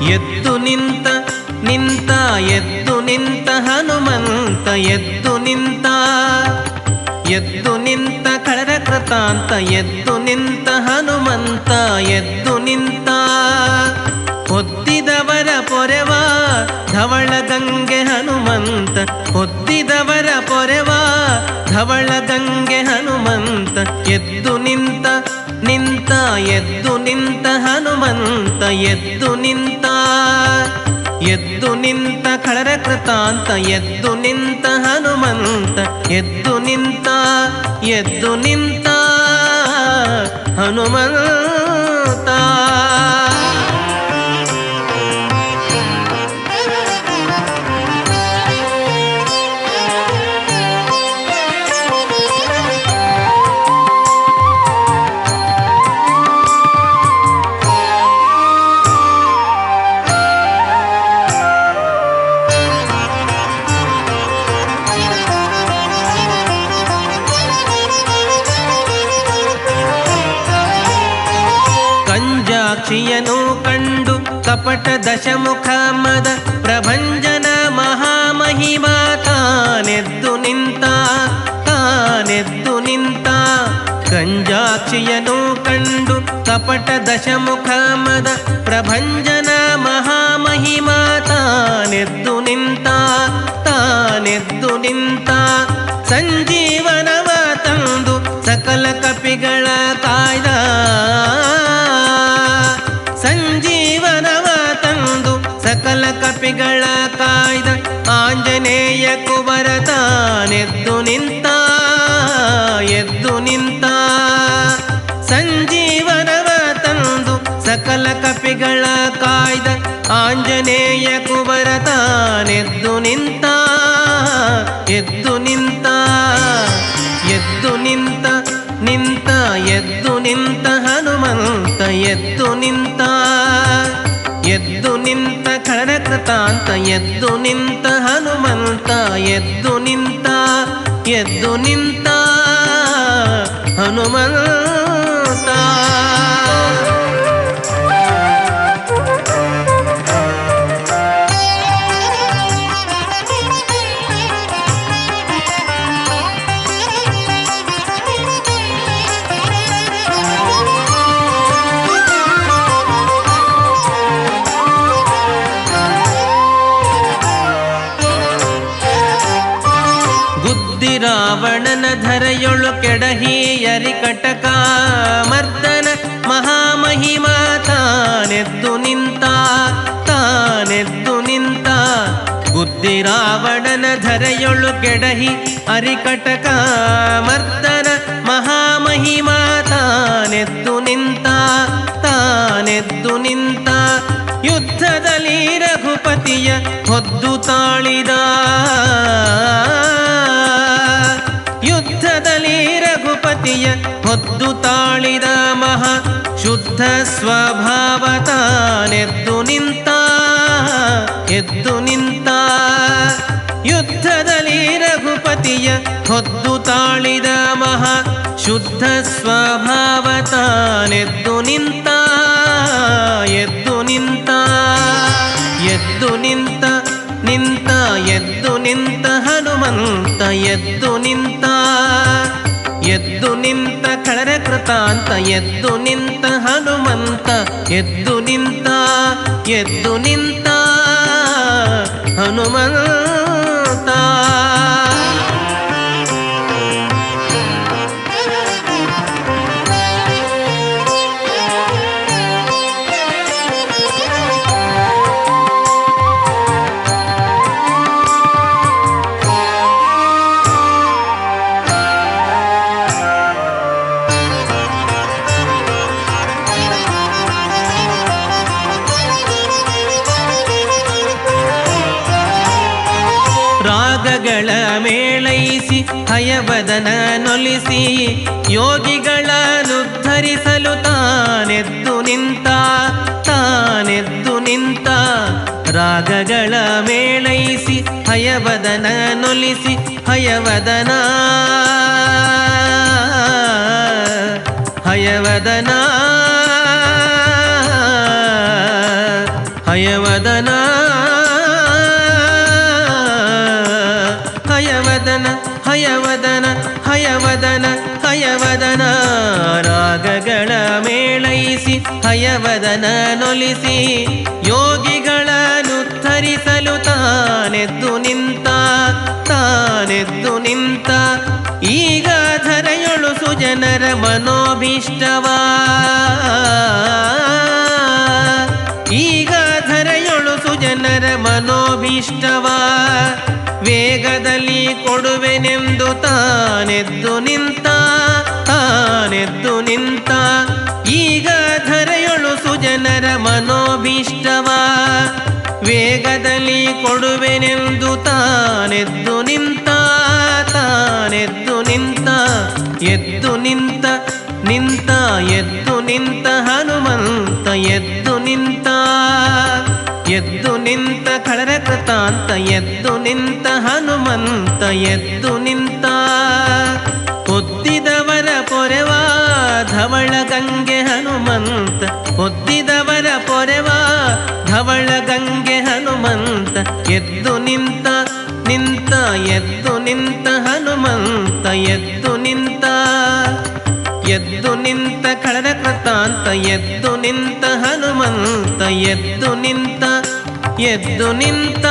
ಎದ್ದು ನಿಂತ ನಿಂತ ಎದ್ದು ನಿಂತ ಹನುಮಂತ ಎದ್ದು ನಿಂತ ಎದ್ದು ನಿಂತ ಖಳರ ಕೃತಾಂತ ಎದ್ದು ನಿಂತ ಹನುಮಂತ ಎದ್ದು ನಿಂತ ಹೊದ್ದಿದವರ ಪೊರೆವ ಧವಳ ಗಂಗೆ ಹನುಮಂತ ಹೊದ್ದಿದವರ ಪೊರೆವ ಧವಳ ಗಂಗೆ ಹನುಮಂತ ಎದ್ದು ನಿಂತ ನಿಂತ ಎದ್ದು ನಿಂತ ಹನುಮಂತ ಎದ್ದು ನಿಂತ ಎದ್ದು ನಿಂತ ಖಳರ ಕೃತಾಂತ ಎದ್ದು ನಿಂತ ಹನುಮಂತ ಎದ್ದು ನಿಂತ ಎದ್ದು ನಿಂತ ಹನುಮಂತ. ಕಂಜಾಕ್ಷಿಯನು ಕಂಡು ಕಪಟ ದಶಮುಖ ಮದ ಪ್ರಭಂಜನ ಮಹಾಮಹಿಮಾ ತಾನೆದ್ದು ನಿಂತ ತಾನೆದ್ದು ನಿಂತ ಕಂಜಾಕ್ಷಿಯನು ಕಂಡು ಕಪಟ ದಶಮುಖ ಮದ ಪ್ರಭಂಜನ ಮಹಾಮಹಿಮಾ ತಾನೆದ್ದು ನಿಂತ ತಾನೆದ್ದು ನಿಂತ ಸಂಜೀವನವ ತಂದು ಸಕಲ ಕಪಿಗಳ ಕಾಯ್ದ ಸಂಜೀವನವ ತಂದು ಸಕಲ ಕಪಿಗಳ ಕಾಯ್ದ ಆಂಜನೇಯ ಕುವರ ತಾನೆದ್ದು ನಿಂತ ಎದ್ದು ನಿಂತ ಸಂಜೀವನವ ತಂದು ಸಕಲ ಕಪಿಗಳ ಕಾಯ್ದ ಆಂಜನೇಯ ಕುವರ ತಾನೆದ್ದು ನಿಂತ ಎದ್ದು ನಿಂತ ಎದ್ದು ನಿಂತ ನಿಂತ ಎದ್ದು ನಿಂತ ಹನುಮಂತ ಎದ್ದು ನಿಂತ ಎದ್ದು ನಿಂತ ಖಳರ ಕೃತಾಂತ ಎದ್ದು ನಿಂತ ಹನುಮಂತ ಎದ್ದು ನಿಂತ ಎದ್ದು ನಿಂತ ಹನುಮಂತ. ರಾವಣನ ಧರೆಯೊಳು ಕೆಡಹಿಯರಿ ಕಟಕ ಮರ್ದನ ಮಹಾಮಹಿಮಾ ತಾನೆದ್ದು ನಿಂತ ತಾನೆದ್ದು ನಿಂತ ಬುದ್ಧಿ ರಾವಣನ ಧರೆಯೊಳು ಕೆಡಹಿ ಅರಿಕಟಕ ಮರ್ದನ ಮಹಾಮಹಿಮಾ ತಾನೆದ್ದು ನಿಂತ ತಾನೆದ್ದು ನಿಂತ ಯುದ್ಧದಲ್ಲಿ ರಘುಪತಿಯ ಹೊದ್ದು ತಾಳಿದ ಯುದ್ಧದಲ್ಲಿ ರಘುಪತಿಯ ಹೊದ್ದು ತಾಳಿದ ಮಹಾ ಶುದ್ಧ ಸ್ವಭಾವ ತಾನೆದ್ದು ನಿಂತ ಎದ್ದು ನಿಂತ ಯುದ್ಧದಲ್ಲಿ ರಘುಪತಿಯ ಹೊದ್ದು ತಾಳಿದ ಮಹಾ ಶುದ್ಧ ಸ್ವಭಾವ ತಾನೆದ್ದು ನಿಂತ ಎದ್ದು ನಿಂತ ಎದ್ದು ನಿಂತ ನಿಂತ ಎದ್ದು ನಿಂತ ಹನುಮಂತ ಎದ್ದು ನಿಂತ ಎದ್ದು ನಿಂತ ಖಳರ ಕೃತಾಂತ ಎದ್ದು ನಿಂತ ಹನುಮಂತ ಎದ್ದು ನಿಂತ ಎದ್ದು ನಿಂತ ಹನುಮಂತ. ರಾಗಗಳ ಮೇಳೈಸಿ ಹಯವದನ ನೊಲಿಸಿ ಯೋಗಿಗಳನ್ನುದ್ಧರಿಸಲು ತಾನೆದ್ದು ನಿಂತ ತಾನೆದ್ದು ನಿಂತ ರಾಗಗಳ ಮೇಳೈಸಿ ಹಯವದನ ನೊಲಿಸಿ ಹಯವದನ ಹಯವದನ ಹಯ ಹಯವದನ ಹಯವದನ ಹಯವದನ ಹಯವದನ ಹಯವದನ ರಾಗಗಳ ಮೇಳೈಸಿ ಹಯವದನ ನೊಲಿಸಿ ಯೋಗಿಗಳನ್ನು ಧರಿಸಲು ತಾನೆದ್ದು ನಿಂತ ತಾನೆದ್ದು ನಿಂತ ಈಗ ಧರೆಯೊಳು ಸುಜನರ ಮನೋಭೀಷ್ಟವಾ ಈಗ ಧರೆಯೊಳು ಸುಜನರ ಮನೋಭೀಷ್ಟವಾ ವೇಗದಲ್ಲಿ ಕೊಡುವೆನೆಂದು ತಾನೆದ್ದು ನಿಂತ ತಾನೆದ್ದು ನಿಂತ ಈಗ ಧರೆಯೊಳು ಸುಜನರ ಮನೋಭೀಷ್ಟವಾ ವೇಗದಲ್ಲಿ ಕೊಡುವೆನೆಂದು ತಾನೆದ್ದು ನಿಂತ ತಾನೆದ್ದು ನಿಂತ ಎದ್ದು ನಿಂತ ನಿಂತ ಎದ್ದು ನಿಂತ ಹನುಮಂತ ಎದ್ದು ನಿಂತ ಎದ್ದು ನಿಂತ ಖಳರ ಕೃತಾಂತ ಎದ್ದು ನಿಂತ ಹನುಮಂತ ಎದ್ದು ನಿಂತ ಒದ್ದಿದವರ ಪೊರೆವ ಧವಳ ಗಂಗೆ ಹನುಮಂತ ಒದ್ದಿದವರ ಪೊರೆವ ಧವಳ ಗಂಗೆ ಹನುಮಂತ ಎದ್ದು ನಿಂತ ನಿಂತ ಎದ್ದು ನಿಂತ ಹನುಮಂತ ಎದ್ದು ನಿಂತ ಎದ್ದು ನಿಂತ ಖಳರ ಕೃತಾಂತ ಎದ್ದು ನಿಂತ ಹನುಮಂತ ಎದ್ದು ನಿಂತ ಎದ್ದು ನಿಂತ